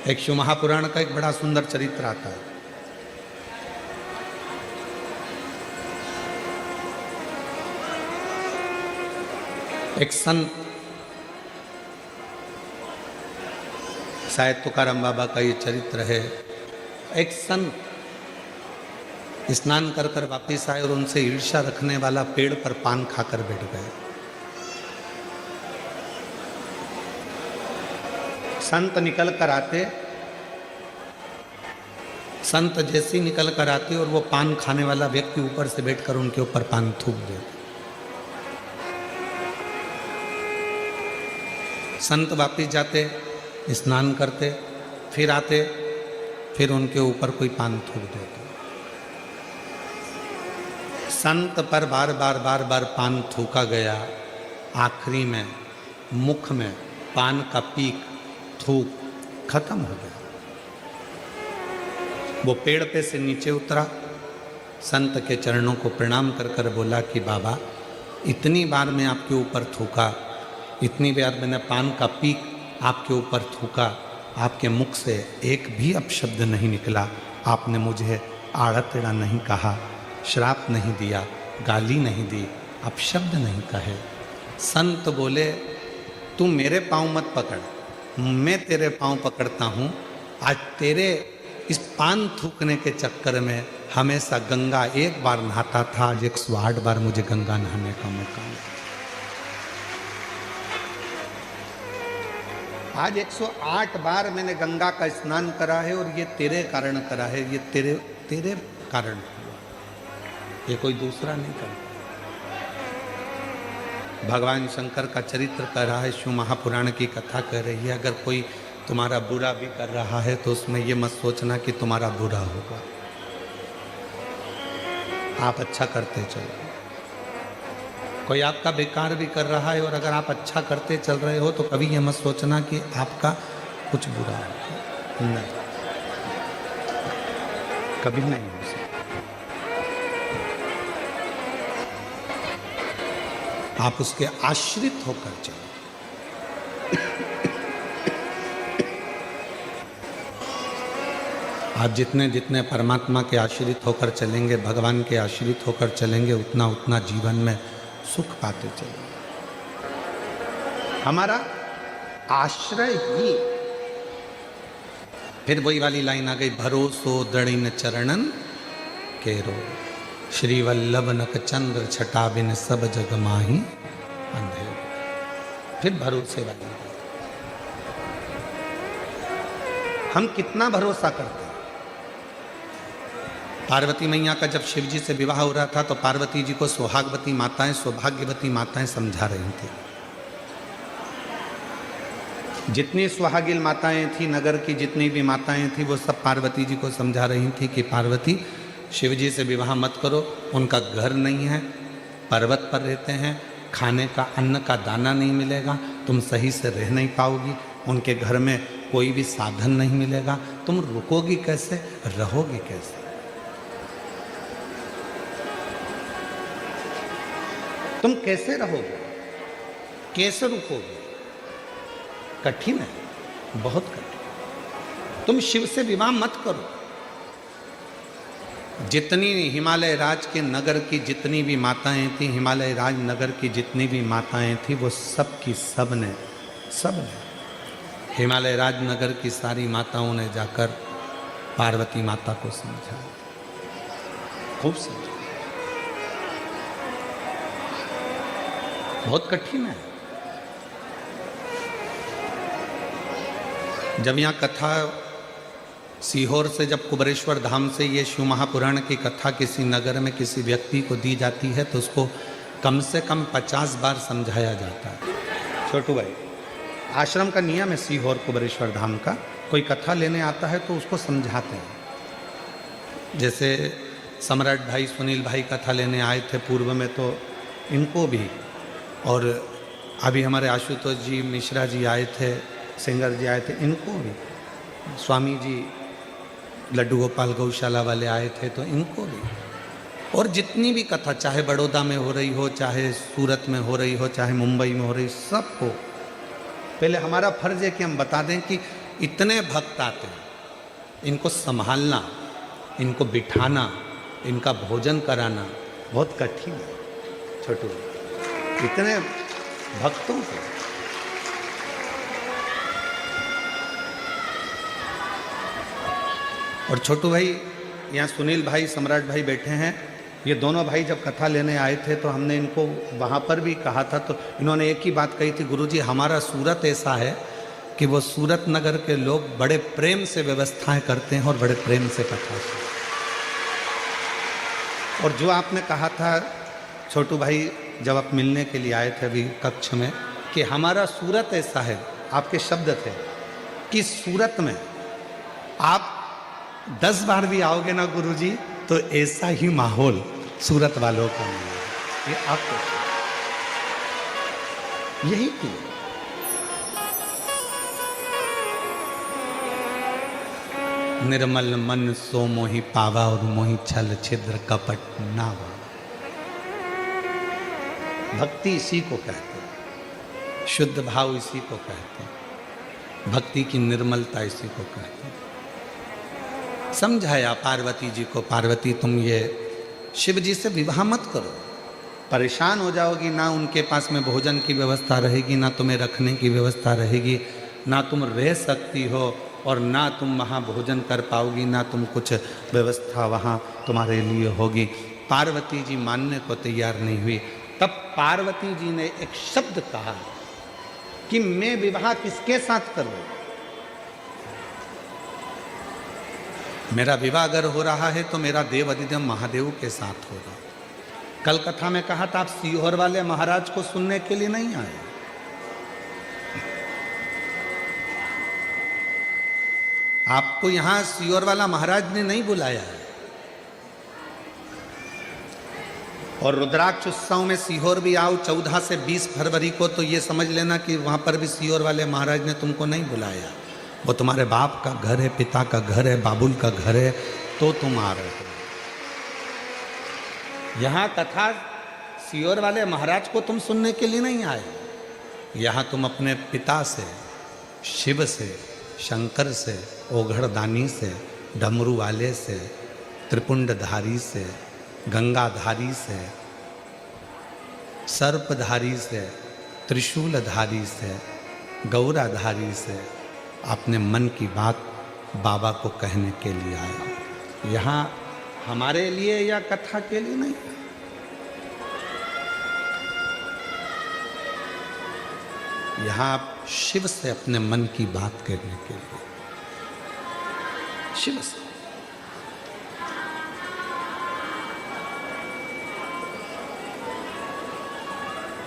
एक शिव महापुराण का एक बड़ा सुंदर चरित्र आता है। एक संत, शायद तुकाराम बाबा का ये चरित्र है। एक संत स्नान कर कर वापिस आए और उनसे ईर्ष्या रखने वाला पेड़ पर पान खाकर बैठ गए। संत निकल कर आते, संत जैसे ही निकल कर आते और वो पान खाने वाला व्यक्ति ऊपर से बैठकर उनके ऊपर पान थूक देते। संत वापिस जाते, स्नान करते, फिर आते, फिर उनके ऊपर कोई पान थूक देते। संत पर बार बार पान थूका गया। आखिरी में मुख में पान का पीक थूक खत्म हो गया। वो पेड़ पे से नीचे उतरा, संत के चरणों को प्रणाम कर कर बोला कि बाबा, इतनी बार मैं आपके ऊपर थूका, इतनी बार मैंने पान का पीक आपके ऊपर थूका, आपके मुख से एक भी अपशब्द नहीं निकला। आपने मुझे आड़ा टेढ़ा नहीं कहा, श्राप नहीं दिया, गाली नहीं दी, अपशब्द नहीं कहे। संत बोले, तू मेरे पाँव मत पकड़, मैं तेरे पाँव पकड़ता हूँ। आज तेरे इस पान थूकने के चक्कर में हमेशा गंगा एक बार नहाता था, आज 108 बार मुझे गंगा नहाने का मौका मिला। आज 108 बार मैंने गंगा का स्नान करा है और ये तेरे कारण करा है, ये तेरे कारण, ये कोई दूसरा नहीं कर। भगवान शंकर का चरित्र कर रहा है, शिव महापुराण की कथा कर रही है। अगर कोई तुम्हारा बुरा भी कर रहा है तो उसमें ये मत सोचना कि तुम्हारा बुरा होगा, आप अच्छा करते चलो। कोई आपका बेकार भी कर रहा है और अगर आप अच्छा करते चल रहे हो तो कभी ये मत सोचना कि आपका कुछ बुरा है, नहीं, कभी नहीं हो सकता। आप उसके आश्रित होकर चलो। आप जितने जितने परमात्मा के आश्रित होकर चलेंगे, भगवान के आश्रित होकर चलेंगे, उतना उतना जीवन में सुख पाते चलेंगे। हमारा आश्रय ही, फिर वही वाली लाइन आ गई, भरोसो दृढ़ चरणन केरो, श्री वल्लभ नक चंद्र छटा बिन सब जग माही अंधेरो। फिर भरोसे वाली, हम कितना भरोसा करते हैं। पार्वती मैया का जब शिव जी से विवाह हो रहा था तो पार्वती जी को सुहागवती माताएं, सौभाग्यवती माताएं समझा रही थी। जितनी सुहागिल माताएं थी, नगर की जितनी भी माताएं थी, वो सब पार्वती जी को समझा रही थी कि पार्वती, शिव जी से विवाह मत करो, उनका घर नहीं है, पर्वत पर रहते हैं, खाने का अन्न का दाना नहीं मिलेगा, तुम सही से रह नहीं पाओगी, उनके घर में कोई भी साधन नहीं मिलेगा, तुम रुकोगी कैसे, रहोगी कैसे। तुम कैसे रहोगे, कैसे रुकोगे, कठिन है, बहुत कठिन। तुम शिव से विवाह मत करो। जितनी हिमालय राज के नगर की जितनी भी माताएं थी, हिमालय राज नगर की जितनी भी माताएं थी, वो सब की सब ने हिमालय राज नगर की सारी माताओं ने जाकर पार्वती माता को समझाया, खूब समझाया। बहुत कठिन है। जब यहाँ कथा सीहोर से, जब कुबरेश्वर धाम से ये शिव महापुराण की कथा किसी नगर में किसी व्यक्ति को दी जाती है तो उसको कम से कम 50 बार समझाया जाता है। छोटू भाई, आश्रम का नियम है सीहोर कुबरेश्वर धाम का, कोई कथा लेने आता है तो उसको समझाते हैं। जैसे सम्राट भाई, सुनील भाई कथा लेने आए थे पूर्व में, तो इनको भी, और अभी हमारे आशुतोष जी मिश्रा जी आए थे, सिंगर जी आए थे, इनको भी, स्वामी जी लड्डू गोपाल गौशाला वाले आए थे तो इनको भी, और जितनी भी कथा चाहे बड़ौदा में हो रही हो, चाहे सूरत में हो रही हो, चाहे मुंबई में हो रही, सबको पहले हमारा फर्ज है कि हम बता दें कि इतने भक्त आते हैं, इनको संभालना, इनको बिठाना, इनका भोजन कराना बहुत कठिन है। छोटू इतने भक्तों को और छोटू भाई, यहाँ सुनील भाई, सम्राट भाई बैठे हैं। ये दोनों भाई जब कथा लेने आए थे तो हमने इनको वहाँ पर भी कहा था, तो इन्होंने एक ही बात कही थी, गुरुजी हमारा सूरत ऐसा है कि वो सूरत नगर के लोग बड़े प्रेम से व्यवस्थाएं करते हैं और बड़े प्रेम से कथा सुनते हैं। और जो आपने कहा था छोटू भाई जब आप मिलने के लिए आए थे अभी कक्ष में, कि हमारा सूरत ऐसा है, आपके शब्द थे कि सूरत में आप 10 बार भी आओगे ना गुरुजी तो ऐसा ही माहौल सूरत वालों को मिलेगा। ये आपको यही की निर्मल मन सो मोहि पावा और मोहि छल छिद्र कपट नावा। भक्ति इसी को कहते हैं, शुद्ध भाव इसी को कहते हैं, भक्ति की निर्मलता इसी को कहते हैं। समझाया पार्वती जी को, पार्वती तुम ये शिव जी से विवाह मत करो, परेशान हो जाओगी, ना उनके पास में भोजन की व्यवस्था रहेगी, ना तुम्हें रखने की व्यवस्था रहेगी, ना तुम रह सकती हो और ना तुम वहाँ भोजन कर पाओगी, ना तुम कुछ व्यवस्था वहाँ तुम्हारे लिए होगी। पार्वती जी मानने को तैयार नहीं हुई। तब पार्वती जी ने एक शब्द कहा कि मैं विवाह किसके साथ करूं? मेरा विवाह अगर हो रहा है तो मेरा देव अधिदेव महादेव के साथ होगा। कल कथा में कहा था आप सीहोर वाले महाराज को सुनने के लिए नहीं आए, आपको यहां सीहोर वाला महाराज ने नहीं बुलाया है। और रुद्राक्ष उत्सव में सीहोर भी आओ 14 से 20 फरवरी को, तो ये समझ लेना कि वहां पर भी सीहोर वाले महाराज ने तुमको नहीं बुलाया। वो तुम्हारे बाप का घर है, पिता का घर है, बाबुल का घर है, तो तुम आ रहे हो। यहाँ कथा सीहोर वाले महाराज को तुम सुनने के लिए नहीं आए, यहाँ तुम अपने पिता से, शिव से, शंकर से, ओघड़दानी से, डमरू वाले से, त्रिपुंडधारी से, गंगाधारी से, सर्पधारी से, त्रिशूलधारी से, गौराधारी से अपने मन की बात बाबा को कहने के लिए आया। यहाँ हमारे लिए या कथा के लिए नहीं, यहाँ आप शिव से अपने मन की बात करने के लिए, शिव से।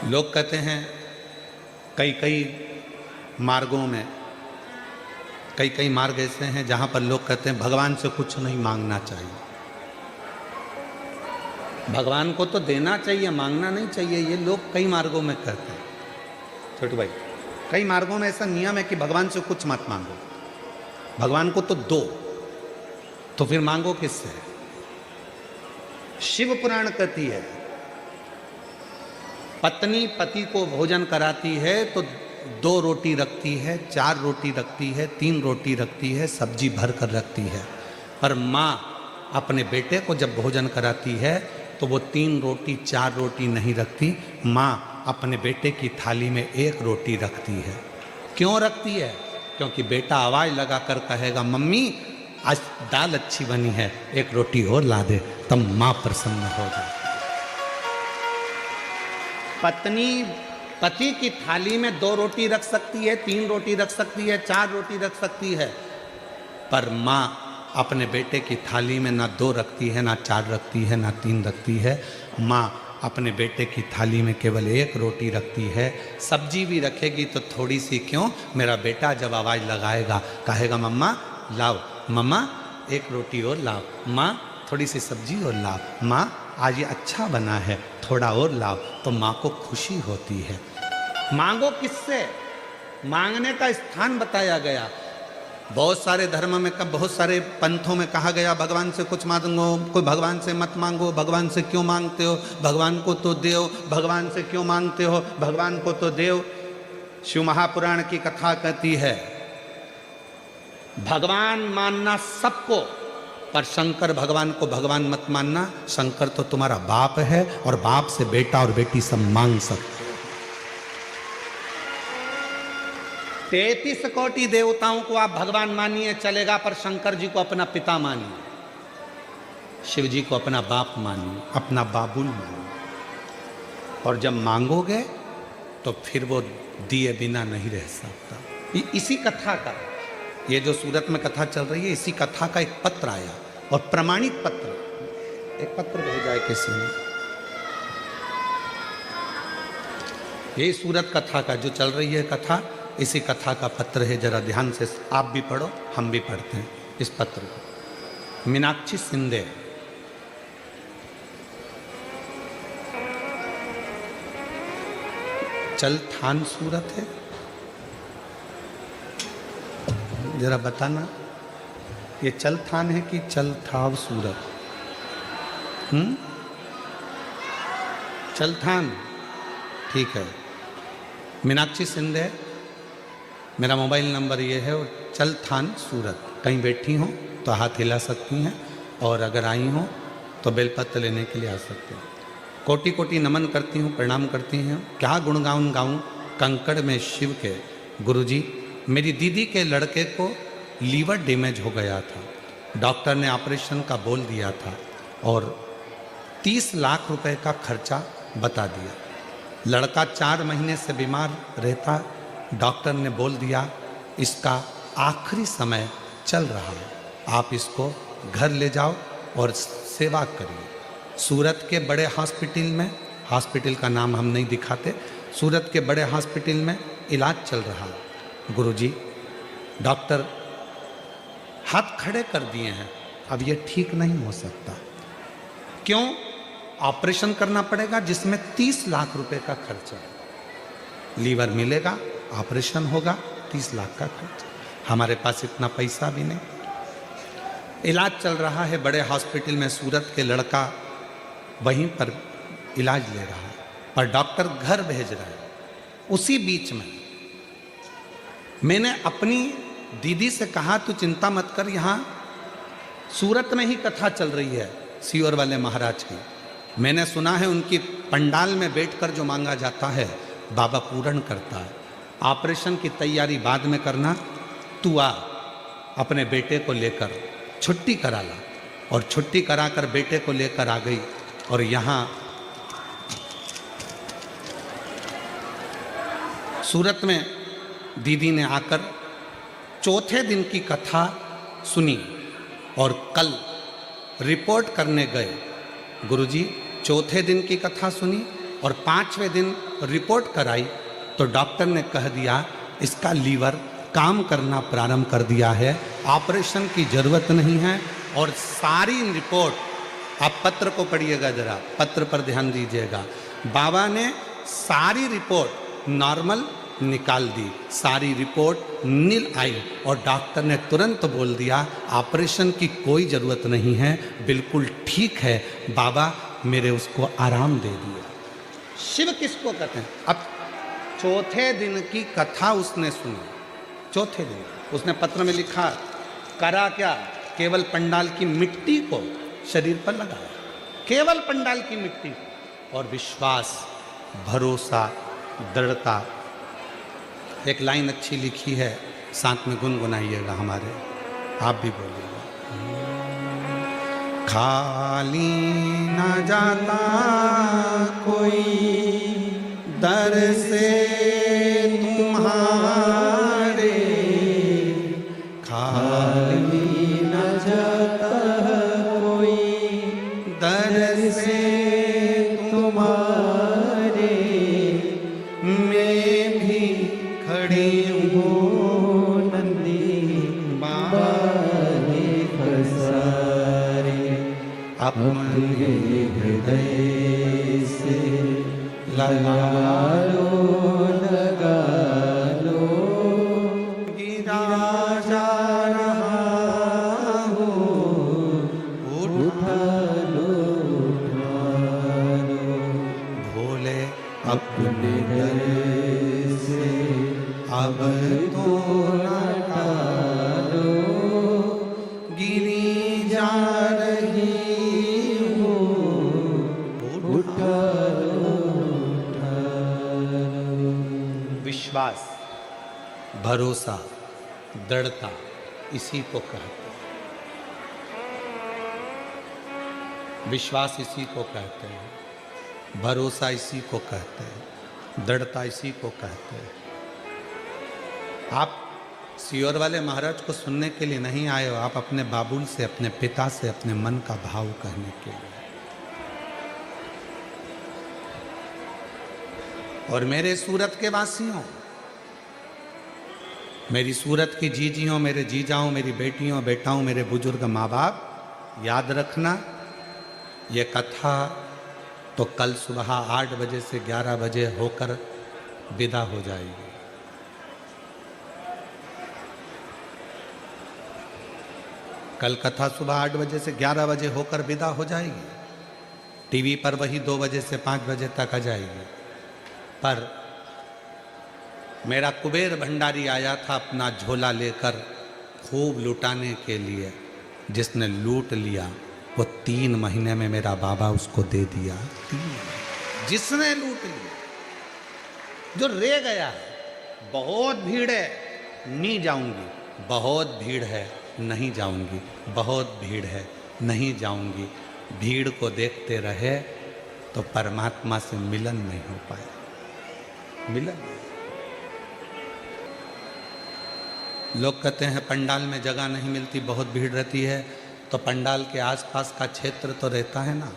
लोग कहते हैं कई कई मार्गों में, कई कई मार्ग ऐसे हैं जहां पर लोग कहते हैं भगवान से कुछ नहीं मांगना चाहिए, भगवान को तो देना चाहिए, मांगना नहीं चाहिए। ये लोग कई मार्गों में कहते हैं। छोटू भाई, कई मार्गों में ऐसा नियम है कि भगवान से कुछ मत मांगो, भगवान को तो दो, तो फिर मांगो किससे? शिव पुराण कहती है पत्नी पति को भोजन कराती है तो 2 रोटी रखती है, 4 रोटी रखती है, 3 रोटी रखती है, सब्जी भर कर रखती है। पर माँ अपने बेटे को जब भोजन कराती है तो वो 3 रोटी 4 रोटी नहीं रखती, माँ अपने बेटे की थाली में 1 रोटी रखती है। क्यों रखती है? क्योंकि बेटा आवाज़ लगा कर कहेगा मम्मी आज दाल अच्छी बनी है, 1 रोटी और ला दे, तब माँ प्रसन्न हो जाए। पत्नी पति की थाली में 2 रोटी रख सकती है, 3 रोटी रख सकती है, 4 रोटी रख सकती है, पर माँ अपने बेटे की थाली में ना 2 रखती है, ना 4 रखती है, ना 3 रखती है। माँ अपने बेटे की थाली में केवल 1 रोटी रखती है। सब्जी भी रखेगी तो थोड़ी सी, क्यों? मेरा बेटा जब आवाज़ लगाएगा कहेगा मम्मा लाओ, मम्मा 1 रोटी और लाओ, माँ थोड़ी सी सब्जी और लाओ, माँ आज ये अच्छा बना है थोड़ा और लाओ, तो माँ को खुशी होती है। मांगो किससे? मांगने का स्थान बताया गया। बहुत सारे धर्म में, बहुत सारे पंथों में कहा गया भगवान से कुछ मांगो, कोई भगवान से मत मांगो, भगवान से क्यों मांगते हो, भगवान को तो देव, भगवान से क्यों मांगते हो, भगवान को तो देव। शिव महापुराण की कथा कहती है भगवान मानना सबको, पर शंकर भगवान को भगवान मत मानना। शंकर तो तुम्हारा बाप है और बाप से बेटा और बेटी सब मांग सकते। 33 कोटि देवताओं को आप भगवान मानिए चलेगा, पर शंकर जी को अपना पिता मानिए, शिव जी को अपना बाप मानिए, अपना बाबुल मानिए। और जब मांगोगे तो फिर वो दिए बिना नहीं रह सकता। इसी कथा का, ये जो सूरत में कथा चल रही है, इसी कथा का एक पत्र आया और प्रमाणित पत्र, एक पत्र भेजा है किसी ने। ये सूरत कथा का जो चल रही है कथा, इसी कथा का पत्र है। जरा ध्यान से आप भी पढ़ो, हम भी पढ़ते हैं इस पत्र को। मीनाक्षी सिंधे, चलथान सूरत है, जरा बताना ये चलथान है कि चलथाव सूरत? चलथान, ठीक है। मीनाक्षी सिंधे, मेरा मोबाइल नंबर ये है। और चलथान सूरत, कहीं बैठी हो तो हाथ हिला सकती हैं, और अगर आई हो तो बेलपत्र लेने के लिए आ सकते हैं। कोटि कोटि नमन करती हूँ, प्रणाम करती हूँ। क्या गुणगान गाऊँ कंकड़ में शिव के। गुरुजी, मेरी दीदी के लड़के को लीवर डैमेज हो गया था, डॉक्टर ने ऑपरेशन का बोल दिया था और 30 लाख रुपए का खर्चा बता दिया। लड़का 4 महीने से बीमार रहता, डॉक्टर ने बोल दिया इसका आखिरी समय चल रहा है, आप इसको घर ले जाओ और सेवा करिए। सूरत के बड़े हॉस्पिटल में, हॉस्पिटल का नाम हम नहीं दिखाते, सूरत के बड़े हॉस्पिटल में इलाज चल रहा है। गुरुजी, डॉक्टर हाथ खड़े कर दिए हैं, अब ये ठीक नहीं हो सकता। क्यों? ऑपरेशन करना पड़ेगा जिसमें 30 लाख रुपए का खर्चा है। लीवर मिलेगा, ऑपरेशन होगा, 30 लाख का खर्चा। हमारे पास इतना पैसा भी नहीं। इलाज चल रहा है बड़े हॉस्पिटल में, सूरत के लड़का वहीं पर इलाज ले रहा है, पर डॉक्टर घर भेज रहा है। उसी बीच में मैंने अपनी दीदी से कहा तू चिंता मत कर, यहाँ सूरत में ही कथा चल रही है सीहोर वाले महाराज की। मैंने सुना है उनकी पंडाल में बैठकर जो मांगा जाता है बाबा पूर्ण करता है। ऑपरेशन की तैयारी बाद में करना, तू आ अपने बेटे को लेकर छुट्टी करा ला। और छुट्टी कराकर बेटे को लेकर आ गई। और यहाँ सूरत में दीदी ने आकर चौथे दिन की कथा सुनी और कल रिपोर्ट करने गए। गुरुजी, चौथे दिन की कथा सुनी और 5वें दिन रिपोर्ट कराई तो डॉक्टर ने कह दिया इसका लीवर काम करना प्रारंभ कर दिया है, ऑपरेशन की जरूरत नहीं है। और सारी रिपोर्ट, आप पत्र को पढ़िएगा जरा, पत्र पर ध्यान दीजिएगा। बाबा ने सारी रिपोर्ट नॉर्मल निकाल दी, सारी रिपोर्ट नील आई और डॉक्टर ने तुरंत बोल दिया ऑपरेशन की कोई ज़रूरत नहीं है, बिल्कुल ठीक है बाबा, मेरे उसको आराम दे दिया। शिव किसको कहते हैं? अब चौथे दिन की कथा उसने सुनी, चौथे दिन उसने पत्र में लिखा, करा क्या? केवल पंडाल की मिट्टी को शरीर पर लगाया, केवल पंडाल की मिट्टी, और विश्वास, भरोसा, दृढ़ता। एक लाइन अच्छी लिखी है, साथ में गुनगुनाइएगा हमारे, आप भी बोलिएगा। खाली न जाता कोई दर से तुम्हारे, खाली न जाता कोई दर से तुम्हारे, मैं भी खड़ी हूँ नंदी बाने पसारे, अपने हृदय से लगा लो, लगा लो, गिरा जा रहा हूँ, उठा लो, उठा लो, भोले अपने दर से अब तो न टालो। भरोसा, दृढ़ता, इसी को कहते हैं। विश्वास इसी को कहते हैं, भरोसा इसी को कहते हैं, दृढ़ता इसी को कहते हैं। आप सीहोर वाले महाराज को सुनने के लिए नहीं आए हो, आप अपने बाबुल से, अपने पिता से अपने मन का भाव कहने के लिए। और मेरे सूरत के वासियों, मेरी सूरत की जीजियों, मेरे जीजाओं, मेरी बेटियों, बेटाओं, मेरे बुजुर्ग माँ बाप, याद रखना ये कथा तो कल सुबह 8 बजे से 11 बजे होकर विदा हो जाएगी। कल कथा सुबह 8 बजे से 11 बजे होकर विदा हो जाएगी। टीवी पर वही 2 बजे से 5 बजे तक आ जाएगी। पर मेरा कुबेर भंडारी आया था अपना झोला लेकर खूब लुटाने के लिए। जिसने लूट लिया वो 3 महीने में मेरा बाबा उसको दे दिया। 3 जिसने लूट लिया, जो रह गया है, बहुत भीड़ है नहीं जाऊंगी, बहुत भीड़ है नहीं जाऊंगी, बहुत भीड़ है नहीं जाऊंगी। भीड़ को देखते रहे तो परमात्मा से मिलन नहीं हो पाया। मिलन, लोग कहते हैं पंडाल में जगह नहीं मिलती, बहुत भीड़ रहती है। तो पंडाल के आसपास का क्षेत्र तो रहता है ना,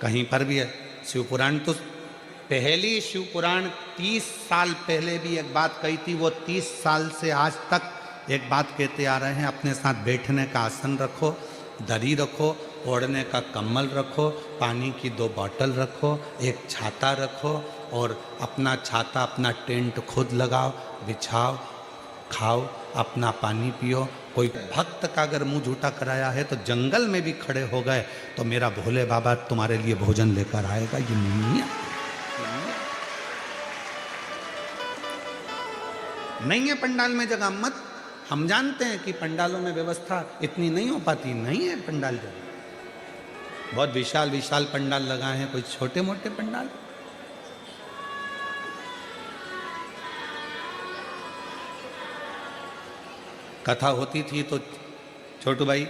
कहीं पर भी है। शिवपुराण तो पहली शिवपुराण 30 साल पहले भी एक बात कही थी, वो 30 साल से आज तक एक बात कहते आ रहे हैं, अपने साथ बैठने का आसन रखो, दरी रखो, ओढ़ने का कम्बल रखो, पानी की 2 बॉटल रखो, एक छाता रखो और अपना छाता, अपना टेंट खुद लगाओ, बिछाओ, खाओ, अपना पानी पियो। कोई भक्त का अगर मुंह झूठा कराया है तो जंगल में भी खड़े हो गए तो मेरा भोले बाबा तुम्हारे लिए भोजन लेकर आएगा। ये नहीं है पंडाल में जगह मत। हम जानते हैं कि पंडालों में व्यवस्था इतनी नहीं हो पाती, नहीं है पंडाल जगह। बहुत विशाल विशाल पंडाल लगाए हैं, कोई छोटे मोटे पंडाल। कथा होती थी तो छोटू भाई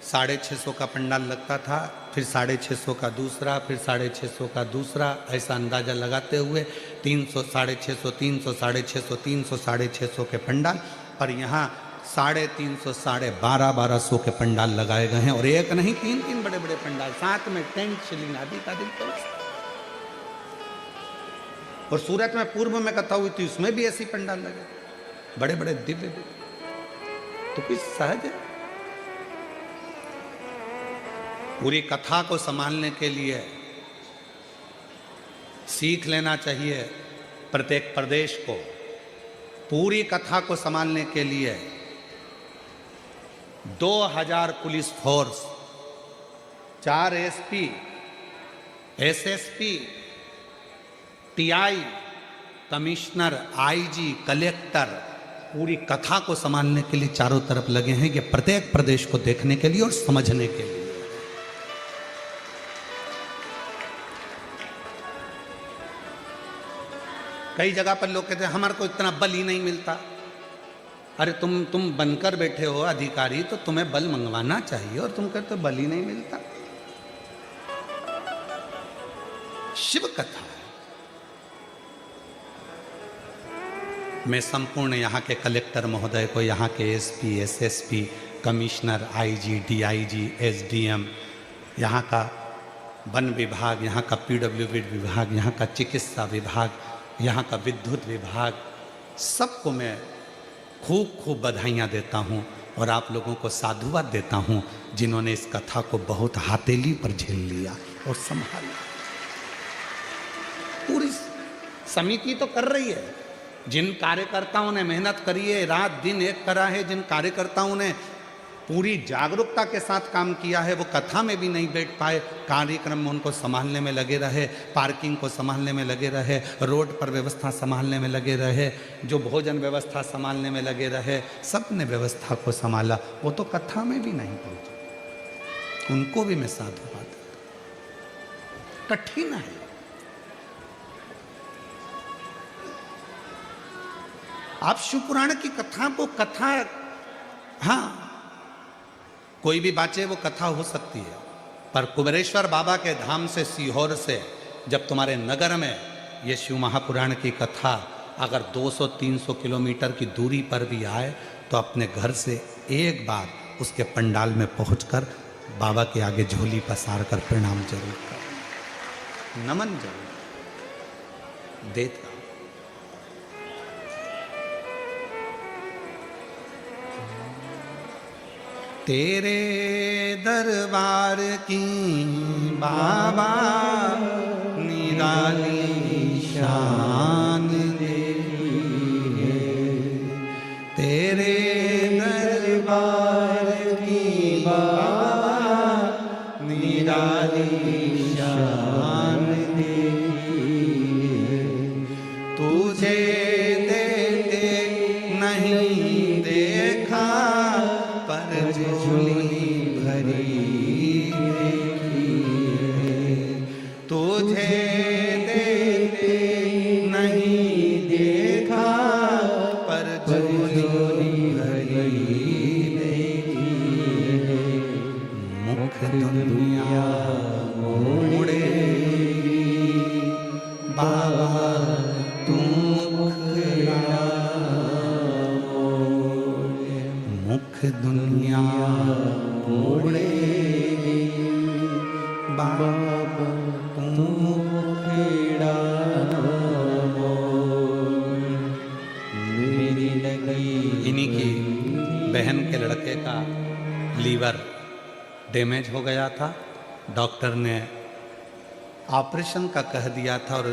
650 का पंडाल लगता था, फिर 650 का दूसरा, फिर 650 का दूसरा, ऐसा अंदाजा लगाते हुए 300, 650, 300, 650, 300, 650 के पंडाल। पर यहाँ 350, 1250 के पंडाल लगाए गए हैं। और एक नहीं, 3 बड़े बड़े पंडाल, साथ में टेंट, शिलिंग आदि का दिन। और सूरत में पूर्व में कथा हुई थी, उसमें भी ऐसी पंडाल लगे, बड़े बड़े दिव्य दिव्य। तो कुछ सहज है। पूरी कथा को संभालने के लिए सीख लेना चाहिए प्रत्येक प्रदेश को। पूरी कथा को संभालने के लिए 2000 police force, 4 SP, SSP, TI, commissioner, IG, collector, पूरी कथा को संभालने के लिए चारों तरफ लगे हैं। ये प्रत्येक प्रदेश को देखने के लिए और समझने के लिए। कई जगह पर लोग कहते हैं हमारे को इतना बल ही नहीं मिलता। अरे तुम बनकर बैठे हो अधिकारी, तो तुम्हें बल मंगवाना चाहिए, और तुम कहते हो बल ही नहीं मिलता। शिव कथा। मैं संपूर्ण यहाँ के कलेक्टर महोदय को, यहाँ के SP, SSP, commissioner, IG, DIG, SDM, यहाँ का वन विभाग, यहाँ का पीडब्ल्यूडी विभाग, यहाँ का चिकित्सा विभाग, यहाँ का विद्युत विभाग, सबको मैं खूब खूब बधाइयाँ देता हूँ और आप लोगों को साधुवाद देता हूँ जिन्होंने इस कथा को बहुत हथेली पर झेल लिया और संभाला। पूरी समिति तो कर रही है, जिन कार्यकर्ताओं ने मेहनत करी है, रात दिन एक करा है, जिन कार्यकर्ताओं ने पूरी जागरूकता के साथ काम किया है, वो कथा में भी नहीं बैठ पाए, कार्यक्रम में उनको संभालने में लगे रहे, पार्किंग को संभालने में लगे रहे, रोड पर व्यवस्था संभालने में लगे रहे, जो भोजन व्यवस्था संभालने में लगे रहे, सब ने व्यवस्था को संभाला। वो तो कथा में भी नहीं पहुंचे, उनको भी मैं साधुवाद देता। कठिन है। आप शिव पुराण की कथा को कथा, हाँ कोई भी बाचे वो कथा हो सकती है, पर कुबेरेश्वर बाबा के धाम से, सीहोर से जब तुम्हारे नगर में ये शिव महापुराण की कथा अगर 200-300 किलोमीटर की दूरी पर भी आए तो अपने घर से एक बार उसके पंडाल में पहुंचकर बाबा के आगे झोली पसार कर प्रणाम जरूर कर, नमन जरूर देता। तेरे दरबार की बाबा निराली शान देखी है, तेरे दरबार की बाबा निराली शान देखी है, तुझे देते नहीं देखा पर झोली भरी देखी है, तुझे देते नहीं देखा पर झोली भरी देखी है, मुख दुनिया मोड़े बाबा तू मुखड़ा मुख दुनिया मोड़े बाबा तू मुखड़ा मेरी लगी। इन्हीं की बहन के लड़के का लीवर डैमेज हो गया था, डॉक्टर ने ऑपरेशन का कह दिया था और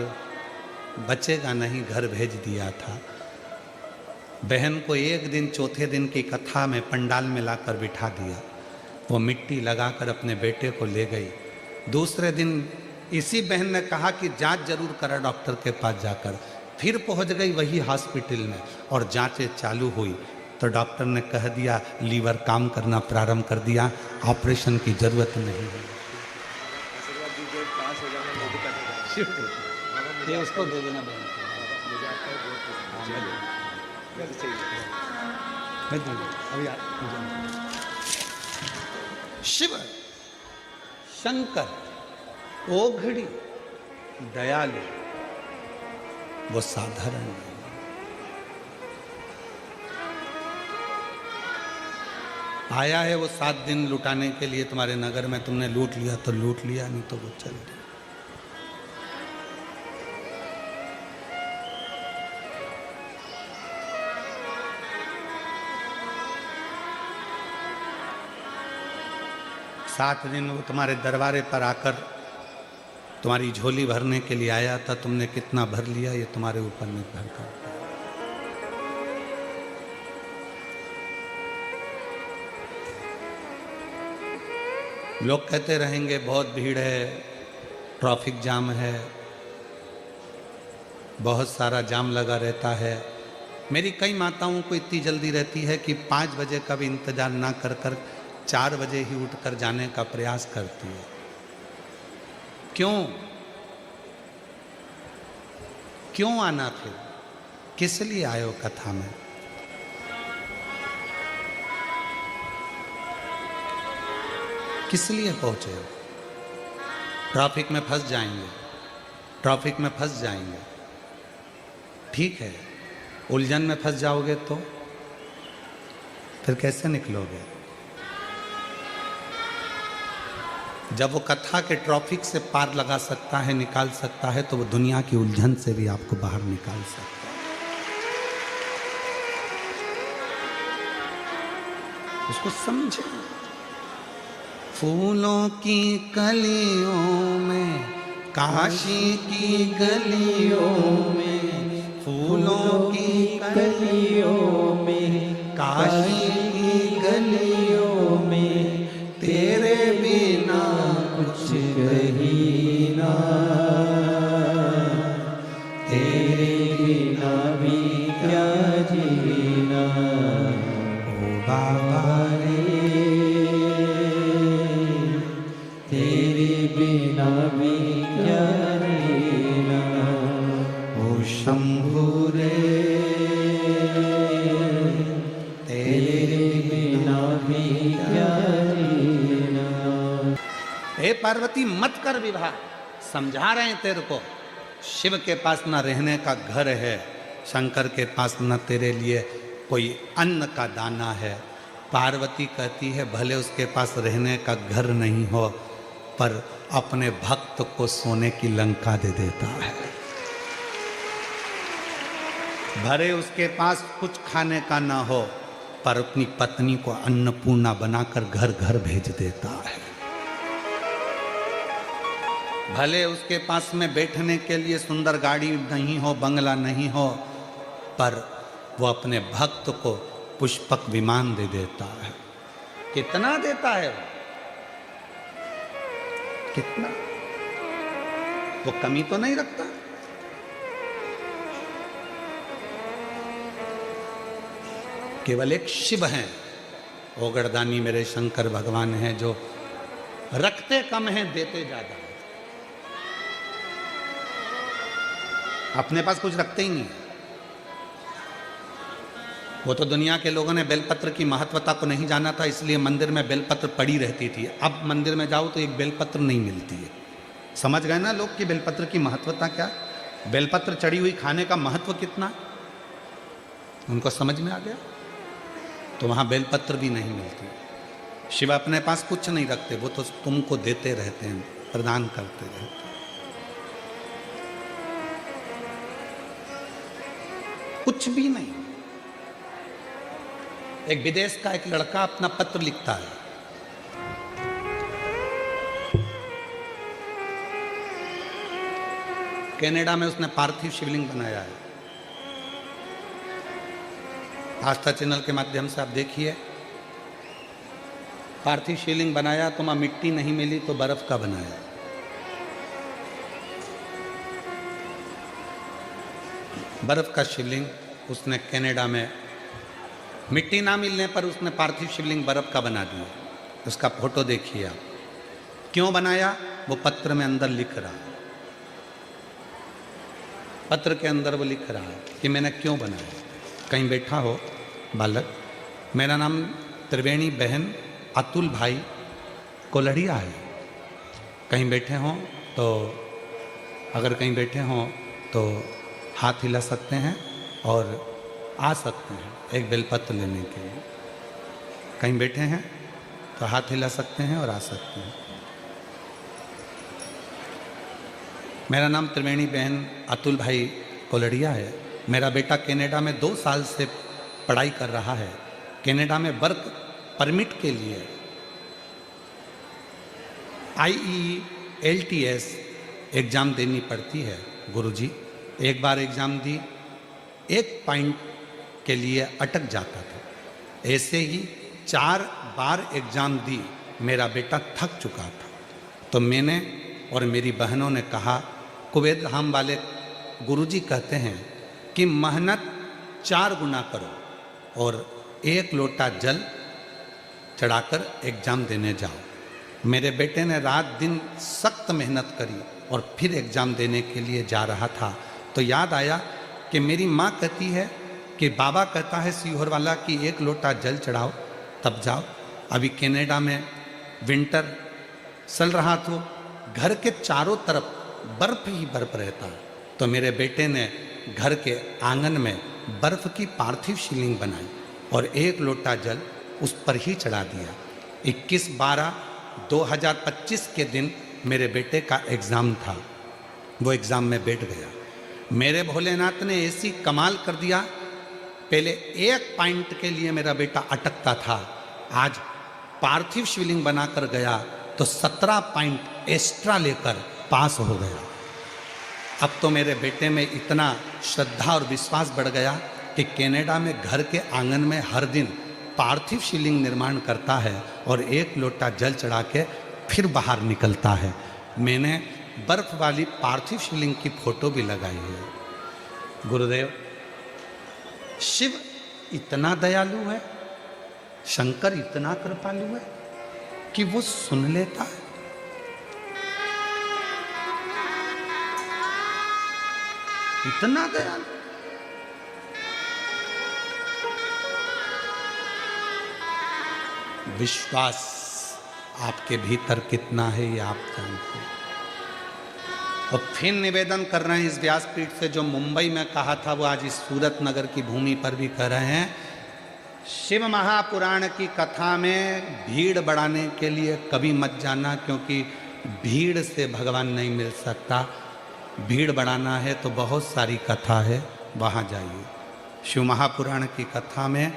बचेगा नहीं, घर भेज दिया था। बहन को एक दिन चौथे दिन की कथा में पंडाल में लाकर बिठा दिया, वो मिट्टी लगाकर अपने बेटे को ले गई। दूसरे दिन इसी बहन ने कहा कि जांच जरूर करा डॉक्टर के पास जाकर, फिर पहुंच गई वही हॉस्पिटल में और जांचें चालू हुई तो डॉक्टर ने कह दिया लीवर काम करना प्रारंभ कर दिया, ऑपरेशन की जरूरत नहीं है। ये उसको दे देना बहन शिव शंकर ओघड़ी दयालु, वो साधारण नहीं। आया है वो 7 दिन लुटाने के लिए तुम्हारे नगर में, तुमने लूट लिया तो लूट लिया, नहीं तो वो चल गया। सात दिन वो तुम्हारे दरबारे पर आकर तुम्हारी झोली भरने के लिए आया था, तुमने कितना भर लिया ये तुम्हारे ऊपर निर्भर करता है। लोग कहते रहेंगे बहुत भीड़ है, ट्रैफिक जाम है, बहुत सारा जाम लगा रहता है। मेरी कई माताओं को इतनी जल्दी रहती है कि 5 बजे का भी इंतजार ना कर कर 4 बजे ही उठकर जाने का प्रयास करती है। क्यों क्यों आना, फिर किस लिए आयो कथा में? किस लिए पहुंचे हो? ट्रैफिक में फंस जाएंगे, ट्रैफिक में फंस जाएंगे, ठीक है, उलझन में फंस जाओगे तो फिर कैसे निकलोगे? जब वो कथा के ट्रैफिक से पार लगा सकता है, निकाल सकता है, तो वो दुनिया की उलझन से भी आपको बाहर निकाल सकता है। उसको समझे। फूलों की कलियों में, काशी की गलियों में, फूलों की कलियों में, काशी की गलियों में, तेरे बिना कुछ कहीं ना, तेरे बिना भी क्या जीना, ओ बाबा रे, तेरे बिना भी क्या जीना, ओ शंभू रे। भी क्या जीना। हे पार्वती मत कर विवाह, समझा रहे हैं तेरे को। शिव के पास न रहने का घर है, शंकर के पास न तेरे लिए कोई अन्न का दाना है। पार्वती कहती है भले उसके पास रहने का घर नहीं हो, पर अपने भक्त को सोने की लंका दे देता है। भले उसके पास कुछ खाने का ना हो, पर अपनी पत्नी को अन्नपूर्णा बनाकर घर घर भेज देता है। भले उसके पास में बैठने के लिए सुंदर गाड़ी नहीं हो, बंगला नहीं हो, पर वो अपने भक्त को पुष्पक विमान दे देता है। कितना देता है वो? कितना? वो कमी तो नहीं रखता। केवल एक शिव हैं, ओगरदानी मेरे शंकर भगवान हैं, जो रखते कम हैं देते ज्यादा हैं। अपने पास कुछ रखते ही नहीं। वो तो दुनिया के लोगों ने बेलपत्र की महत्वता को नहीं जाना था, इसलिए मंदिर में बेलपत्र पड़ी रहती थी। अब मंदिर में जाओ तो एक बेलपत्र नहीं मिलती है। समझ गए ना लोग कि बेलपत्र की महत्वता क्या, बेलपत्र चढ़ी हुई खाने का महत्व कितना, उनको समझ में आ गया। तो वहां बेलपत्र भी नहीं मिलती। शिव अपने पास कुछ नहीं रखते, वो तो तुमको देते रहते हैं, प्रदान करते रहते हैं। कुछ भी नहीं। एक विदेश का एक लड़का अपना पत्र लिखता है, कनाडा में उसने पार्थिव शिवलिंग बनाया है। आस्था चैनल के माध्यम से आप देखिए, पार्थिव शिवलिंग बनाया तो वहां मिट्टी नहीं मिली तो बर्फ का बनाया। बर्फ का शिवलिंग उसने कनाडा में, मिट्टी ना मिलने पर उसने पार्थिव शिवलिंग बर्फ का बना दिया। उसका फोटो देखिए आप। क्यों बनाया? वो पत्र में अंदर लिख रहा है, पत्र के अंदर वो लिख रहा है कि मैंने क्यों बनाया। कहीं बैठा हो बालक, मेरा नाम त्रिवेणी बहन अतुल भाई कोलड़िया है। कहीं बैठे हों तो, अगर कहीं बैठे हों तो हाथ हिला सकते हैं और आ सकते हैं एक बेलपत्र लेने के लिए। कहीं बैठे हैं तो हाथ हिला सकते हैं और आ सकते हैं। मेरा नाम त्रिवेणी बहन अतुल भाई कोलड़िया है। मेरा बेटा कनाडा में 2 साल से पढ़ाई कर रहा है। कनाडा में वर्क परमिट के लिए IELTS एग्ज़ाम देनी पड़ती है गुरुजी। एक बार एग्ज़ाम दी, 1 पॉइंट के लिए अटक जाता था। ऐसे ही 4 बार एग्ज़ाम दी, मेरा बेटा थक चुका था। तो मैंने और मेरी बहनों ने कहा, कुवैत हम वाले गुरुजी कहते हैं कि मेहनत 4 गुना करो और 1 लोटा जल चढ़ाकर एग्ज़ाम देने जाओ। मेरे बेटे ने रात दिन सख्त मेहनत करी और फिर एग्ज़ाम देने के लिए जा रहा था तो याद आया कि मेरी माँ कहती है कि बाबा कहता है सीहोर वाला कि 1 लोटा जल चढ़ाओ तब जाओ। अभी कनाडा में विंटर चल रहा तो घर के चारों तरफ बर्फ ही बर्फ रहता। तो मेरे बेटे ने घर के आंगन में बर्फ की पार्थिव शिवलिंग बनाई और 1 लोटा जल उस पर ही चढ़ा दिया। 21/12/2025 के दिन मेरे बेटे का एग्ज़ाम था। वो एग्ज़ाम में बैठ गया। मेरे भोलेनाथ ने ऐसी कमाल कर दिया, पहले 1 पॉइंट के लिए मेरा बेटा अटकता था, आज पार्थिव शिवलिंग बनाकर गया तो 17 पॉइंट एक्स्ट्रा लेकर पास हो गया। अब तो मेरे बेटे में इतना श्रद्धा और विश्वास बढ़ गया कि कनाडा में घर के आंगन में हर दिन पार्थिव शिवलिंग निर्माण करता है और 1 लोटा जल चढ़ा के फिर बाहर निकलता है। मैंने बर्फ वाली पार्थिव शिवलिंग की फोटो भी लगाई है। गुरुदेव, शिव इतना दयालु है, शंकर इतना कृपालु है कि वो सुन लेता है। इतना दयालु। विश्वास आपके भीतर कितना है ये आप जानते हैं। और फिर निवेदन कर रहे हैं इस व्यासपीठ से, जो मुंबई में कहा था वो आज इस सूरत नगर की भूमि पर भी कर रहे हैं। शिव महापुराण की कथा में भीड़ बढ़ाने के लिए कभी मत जाना, क्योंकि भीड़ से भगवान नहीं मिल सकता। भीड़ बढ़ाना है तो बहुत सारी कथा है, वहाँ जाइए। शिव महापुराण की कथा में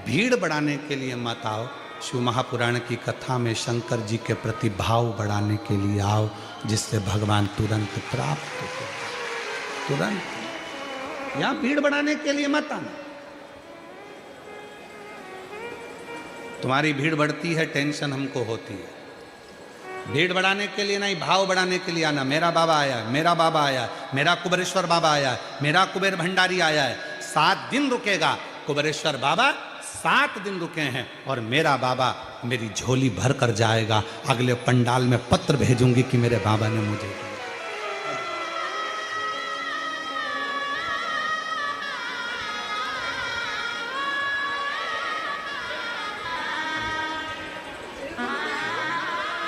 भीड़ बढ़ाने के लिए मत आओ। शिव महापुराण की कथा में शंकर जी के प्रति भाव बढ़ाने के लिए आओ, जिससे भगवान तुरंत प्राप्त हो। तुरंत यहाँ भीड़ बढ़ाने के लिए मत आना। तुम्हारी भीड़ बढ़ती है, टेंशन हमको होती है। भीड़ बढ़ाने के लिए नहीं, भाव बढ़ाने के लिए आना। मेरा बाबा आया, मेरा बाबा आया, मेरा कुबेरेश्वर बाबा आया, मेरा कुबेर भंडारी आया है। 7 दिन रुकेगा कुबेरेश्वर बाबा, 7 दिन रुके हैं, और मेरा बाबा मेरी झोली भर कर जाएगा। अगले पंडाल में पत्र भेजूंगी कि मेरे बाबा ने मुझे दिया।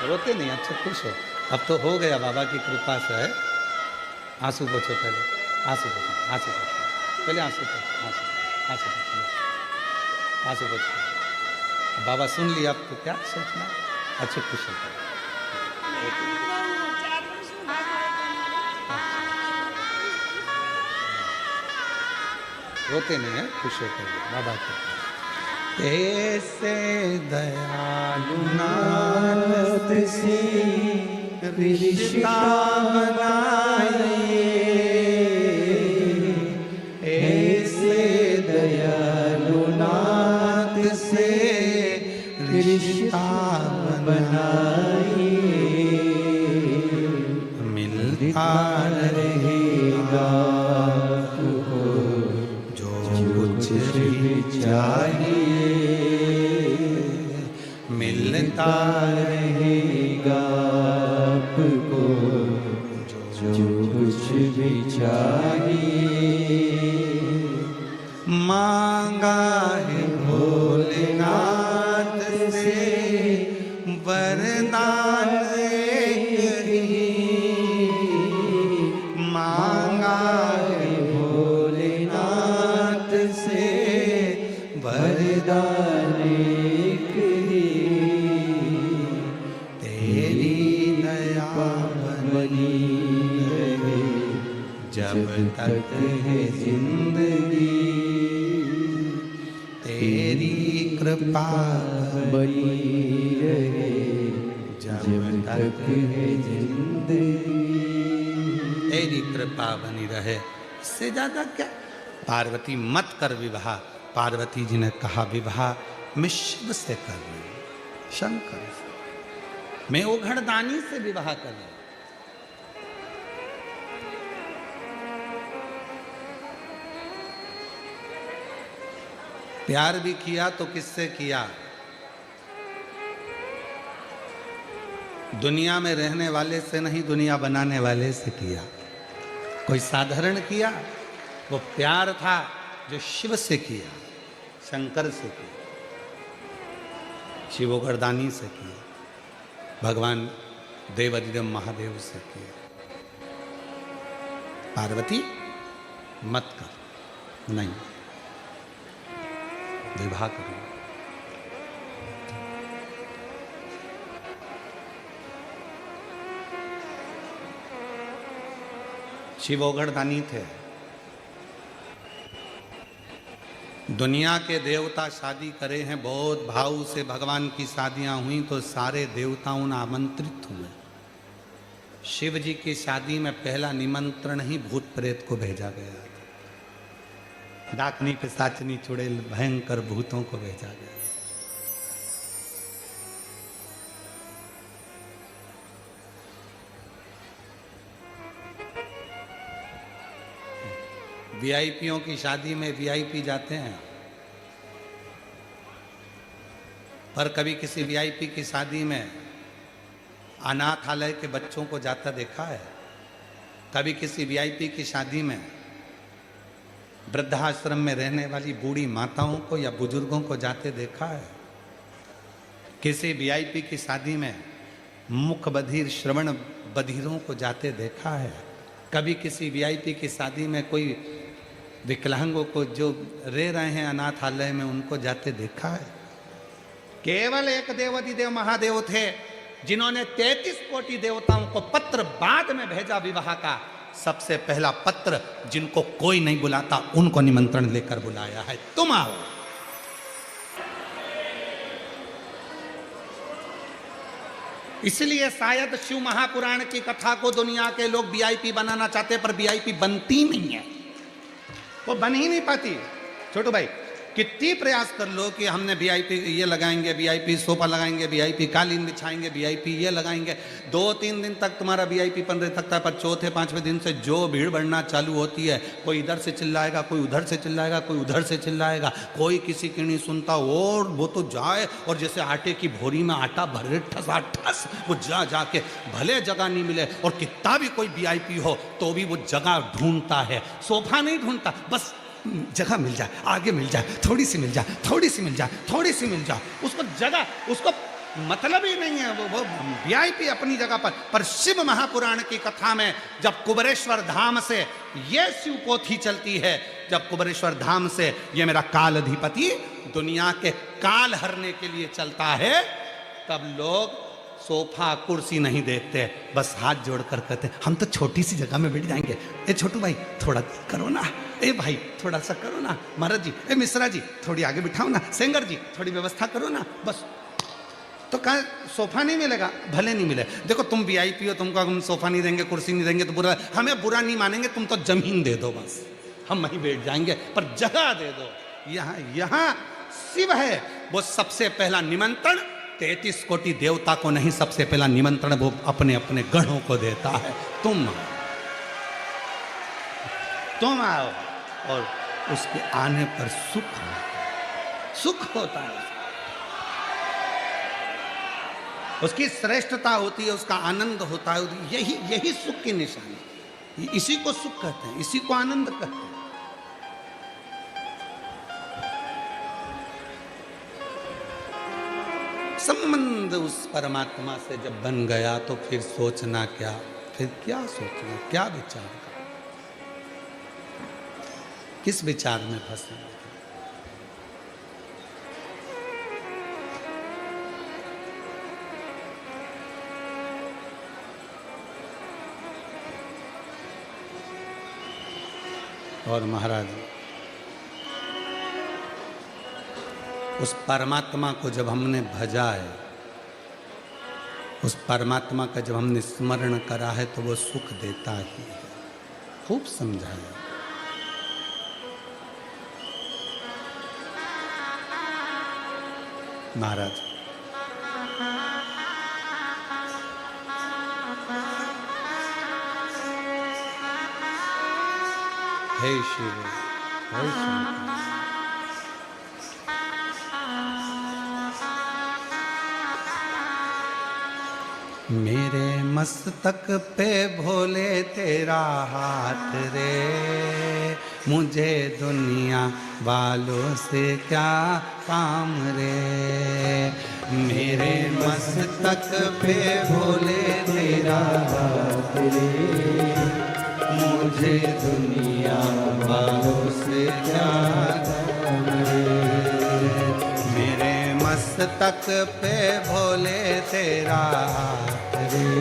रोते नहीं, अच्छा खुश हो। अब तो हो गया बाबा की कृपा से है। आंसू पोछो पहले, आंसू पोछो, आंसू पोछो पहले, आंसू पोछो, आंसू पोछो, आंसू पोछो। बाबा सुन लिया, अब तो क्या सोचना। अच्छा खुश हो। रोते नहीं है, खुश होकर बाबा के। ऐसे दयालु नाथ से रिश्ता बनाइए, ऐसे दयालु नाथ से रिश्ता बनाइए, मिलता रहेगा जो कुछ भी चाहिए, मिलता रहेगा आपको जो कुछ भी चाहिए। मांगा है भोलेनाथ से वरदान एक ही, मांगा है भोलेनाथ से वरदान एक ही, तेरी दया बनी रहे जब तक है जिंदगी, तेरी कृपा बनी रहे जब तक है जिंदगी, तेरी कृपा बनी रहे। इससे ज्यादा क्या। पार्वती मत कर विवाह। पार्वती जी ने कहा विवाह मैं शिव से कर रही हूं, शंकर से, मैं ओघड़दानी से विवाह कर रही हूं। प्यार भी किया तो किससे किया। दुनिया में रहने वाले से नहीं, दुनिया बनाने वाले से किया। कोई साधारण किया, वो प्यार था जो शिव से किया, शंकर से किया, शिव ओघड़दानी से किया, भगवान देवाधिदेव महादेव से किया। पार्वती मत कर, नहीं विवाह करो। शिव ओघड़दानी थे। दुनिया के देवता शादी करे हैं, बहुत भाव से भगवान की शादियां हुई तो सारे देवताओं ने आमंत्रित हुए। शिव जी की शादी में पहला निमंत्रण ही भूत प्रेत को भेजा गया था। डाकनी पिशाचनी चुड़ैल भयंकर भूतों को भेजा गया। वीआईपीओं की शादी में वीआईपी जाते हैं, पर कभी किसी वीआईपी की शादी में अनाथालय के बच्चों को जाता देखा है? कभी किसी वीआईपी की शादी में वृद्धाश्रम में रहने वाली बूढ़ी माताओं को या बुजुर्गों को जाते देखा है? किसी वीआईपी की शादी में मुख बधिर श्रवण बधिरों को जाते देखा है? कभी किसी वीआईपी की शादी में कोई विकलांगों को जो रह रहे हैं अनाथालय में उनको जाते देखा है? केवल एक देवाधिदेव महादेव थे जिन्होंने 33 कोटि देवताओं को पत्र बाद में भेजा विवाह का। सबसे पहला पत्र जिनको कोई नहीं बुलाता उनको निमंत्रण लेकर बुलाया है, तुम आओ। इसलिए शायद शिव महापुराण की कथा को दुनिया के लोग वीआईपी बनाना चाहते, पर वीआईपी बनती नहीं है, वो बन ही नहीं पाती। छोटू भाई, कितनी प्रयास कर लो कि हमने वीआईपी ये लगाएंगे, वीआईपी सोफा लगाएंगे, वीआईपी कालीन बिछाएंगे, वीआईपी ये लगाएंगे, 2-3 दिन तक तुम्हारा वीआईपी पन रह सकता है, पर चौथे 5वें दिन से जो भीड़ बढ़ना चालू होती है, कोई इधर से चिल्लाएगा, कोई उधर से चिल्लाएगा, कोई उधर से चिल्लाएगा, कोई किसी की नहीं सुनता, और वो तो जाए और जैसे आटे की भोरी में आटा भरे ठस वो जा के भले जगह नहीं मिले, और कितना भी कोई वीआईपी हो तो भी वो जगह ढूंढता है, सोफा नहीं ढूंढता, बस जगह मिल जाए, आगे मिल जाए, थोड़ी सी मिल जाए, थोड़ी सी मिल जाए, थोड़ी सी मिल जाए, उसको जगह, उसको मतलब ही नहीं है, वो वीआईपी अपनी जगह पर शिव महापुराण की कथा में जब कुबेरेश्वर धाम से ये शिव पोथी चलती है, जब कुबेरेश्वर धाम से ये मेरा काल अधिपति दुनिया के काल हरने के लिए चलता है, तब लोग सोफा कुर्सी नहीं देखते, बस हाथ जोड़कर कहते हम तो छोटी सी जगह में बैठ जाएंगे। ए छोटू भाई थोड़ा करो ना, ए भाई थोड़ा सा करो ना, महाराज जी, ए मिश्रा जी थोड़ी आगे बिठाओ ना, सेंगर जी थोड़ी व्यवस्था करो ना, बस। तो कहा सोफा नहीं मिलेगा, भले नहीं मिले, देखो तुम वीआईपी हो, तुमको हम सोफा नहीं देंगे, कुर्सी नहीं देंगे तो बुरा, हमें बुरा नहीं मानेंगे, तुम तो जमीन दे दो बस, हम वहीं बैठ जाएंगे, पर जगह दे दो। यहाँ शिव है, वो सबसे पहला निमंत्रण 33 कोटि देवता को नहीं, सबसे पहला निमंत्रण वो अपने अपने गणों को देता है, तुम आओ, और उसके आने पर सुख होता है, उसकी श्रेष्ठता होती है, उसका आनंद होता है, यही सुख की निशानी, इसी को सुख कहते हैं, इसी को आनंद कहते हैं। संबंध उस परमात्मा से जब बन गया तो फिर सोचना क्या, फिर क्या सोचना, क्या विचार करना, किस विचार में फंसे। और महाराज उस परमात्मा को जब हमने भजा है, उस परमात्मा का जब हमने स्मरण करा है तो वो सुख देता ही है। खूब समझाया। महाराज हे शिव, हे शिव, मेरे मस्तक पे भोले तेरा हाथ रे, मुझे दुनिया वालों से क्या काम रे। मेरे मस्तक पे भोले तेरा हाथ रे, मुझे दुनिया वालों से क्या काम रे। मेरे मस्तक पे भोले तेरा हाथ रे,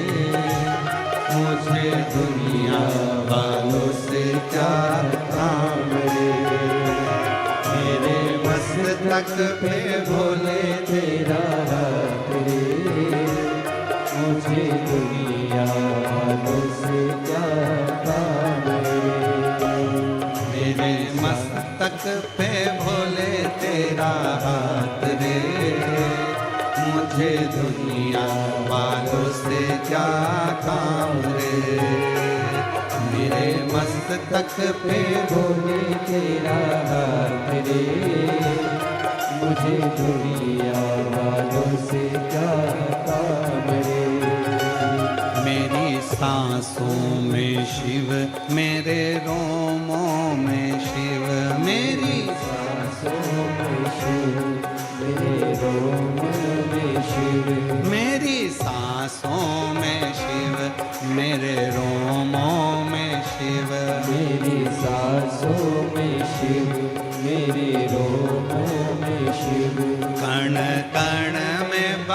मुझे दुनिया वालों से क्या काम रे। मेरे मस्तक पे भोले तेरा हाथ रे, मुझे दुनिया वालों से क्या काम रे। मेरे मस्तक पे भोले तेरा हाथ रे, मुझे दुनिया वालों से क्या काम रे। मेरे मस्तक पे भोले तेरा हाथ रे, मुझे दुनिया वालों से क्या काम रे। मेरी सांसों में शिव, मेरे रोमों में शिव, मेरी सांसों में शिव, मेरे रोमों में शिव।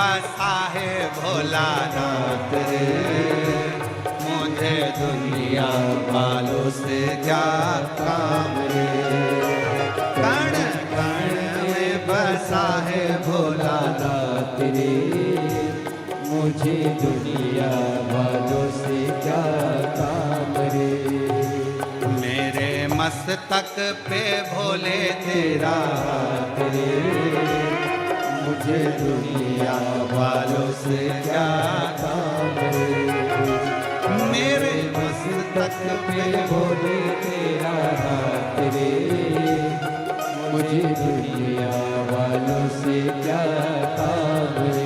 बसा है भोलानाथ रे, मुझे दुनिया वालों से क्या काम रे। कण कण में बसा है भोलानाथ रे, मुझे दुनिया वालों से क्या काम रे। मेरे मस्तक पे भोले तेरा हाथ रे, मुझे दुनिया वालों से क्या काम रे। मेरे मस्तक पे भोले तेरा हाथ रे, मुझे दुनिया वालों से क्या काम रे।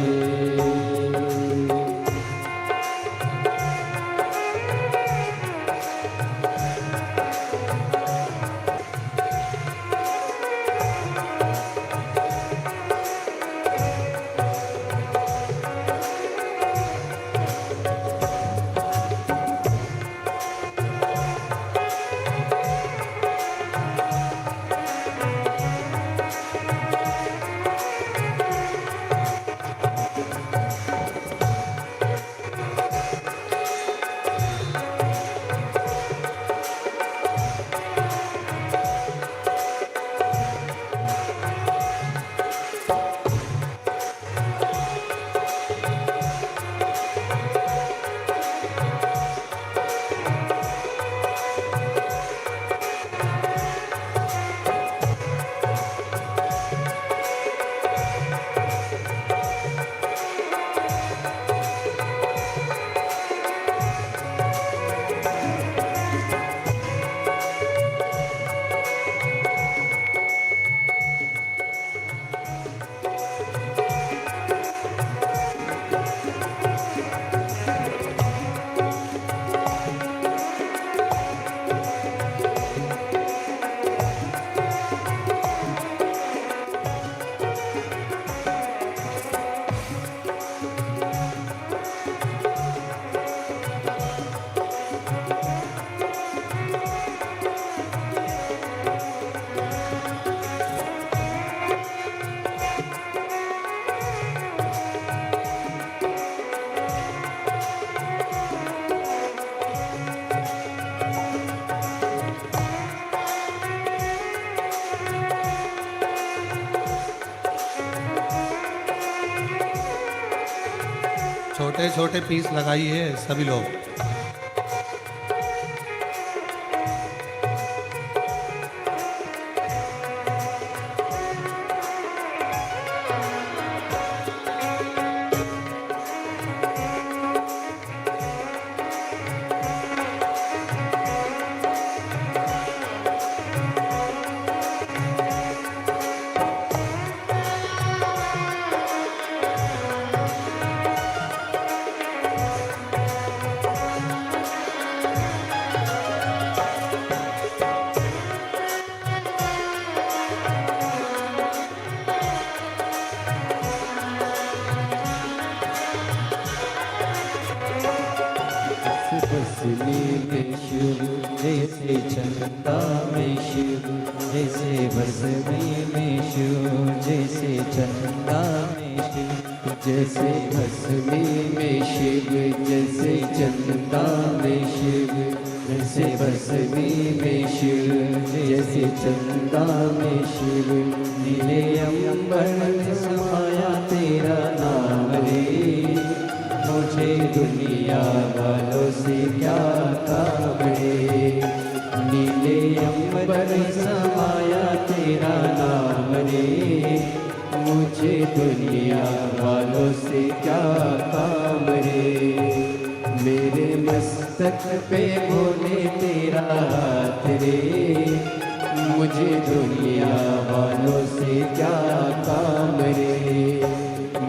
छोटे छोटे पीस लगाइए सभी लोग। बसली में शिव जैसे चंदा में शिव, जैसे भस्मी में शिव जैसे चंदा में शिव, जैसे भस्मी में शिव जैसे चंदा में शिव, जैसे भस्मी में शिव जैसे चंदा में शिव। नीले अंबर में समाया तेरा नाम रे, मुझे दुनिया वालों से क्या काम रे। नीले अंबर में समाया तेरा नाम रे, मुझे दुनिया वालों से क्या काम रे। मेरे मस्तक पे भोले तेरा हाथ रे, मुझे दुनिया वालों से क्या काम रे।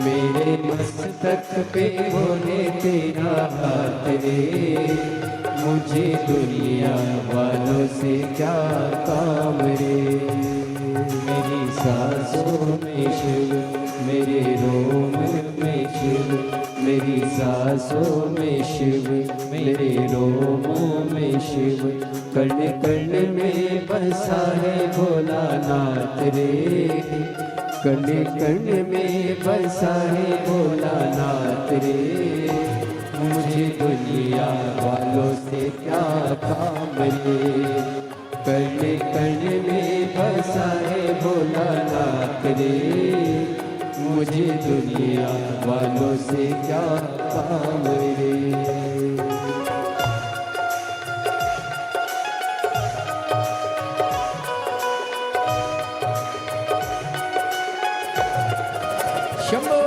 मेरे मस्तक पे भोले तेरा हाथ रे, मुझे दुनिया वालों से क्या काम रे। मेरी सांसों में शिव, मेरे रोम में शिव, मेरी सांसों में शिव, मेरे रोमों में शिव। कण कण में बसा है भोलानाथ रे, कण कण में बसा है भोलानाथ रे, मुझे दुनिया वालों से क्या काम रे। कण कण में बसा है भोलानाथ रे, मुझे दुनिया वालों से क्या काम रे। शंभो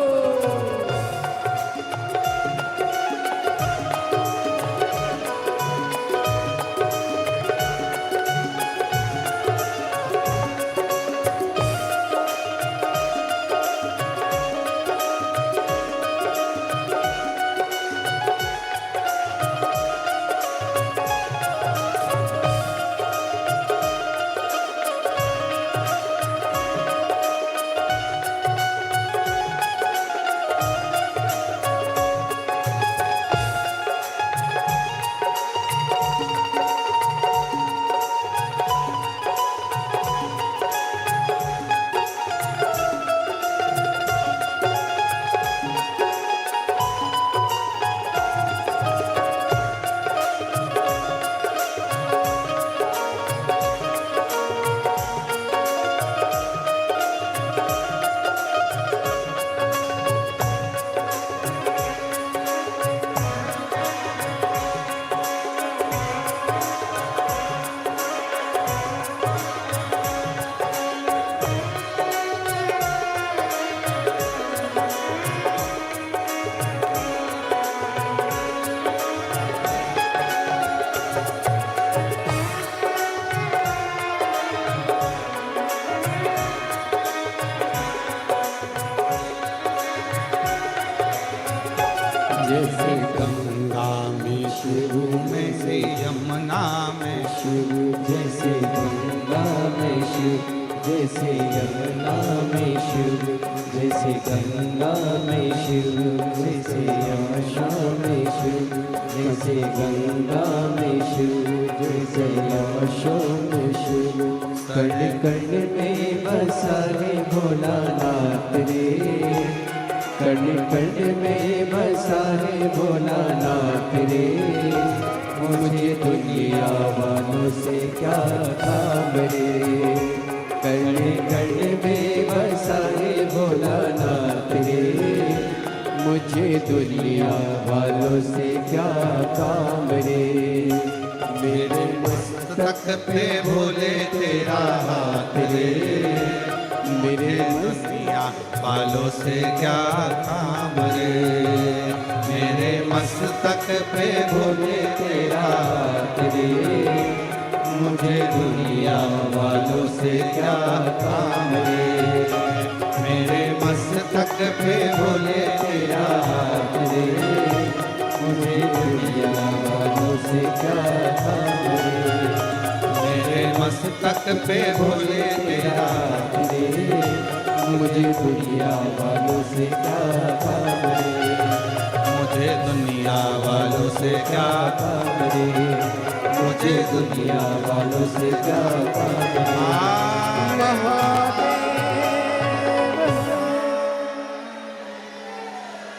जैसे गंगा में शिव में से यमुना में शिव, जैसे गंगा में शिव, जैसे यमुना में शिव, जैसे गंगा में शिव, जैसे यमुना में शिव, जैसे गंगा में शिव, जैसे यमुना में शिव। कण कण में बसा है भोलानाथ रे, कण कण में बसा है भोलानाथ रे, मुझे दुनिया वालों से क्या काम रे। कण कण में बसा है भोलानाथ रे, मुझे दुनिया वालों से क्या काम रे। मेरे तक पे भोले तेरा हाथ रे, मेरे दुनिया वालों से क्या काम रे। मेरे मस्तक पे भोले तेरा हाथ रे, मुझे दुनिया वालों से क्या काम रे। मेरे मस्तक पे भोले तेरा हाथ रे, मुझे दुनिया वालों से क्या काम रे। मेरे मस्तक पे भोले तेरा हाथ रे, मुझे दुनिया वालों से क्या काम रे। मुझे दुनिया वालों से क्या काम रे, मुझे दुनिया वालों से क्या काम रे।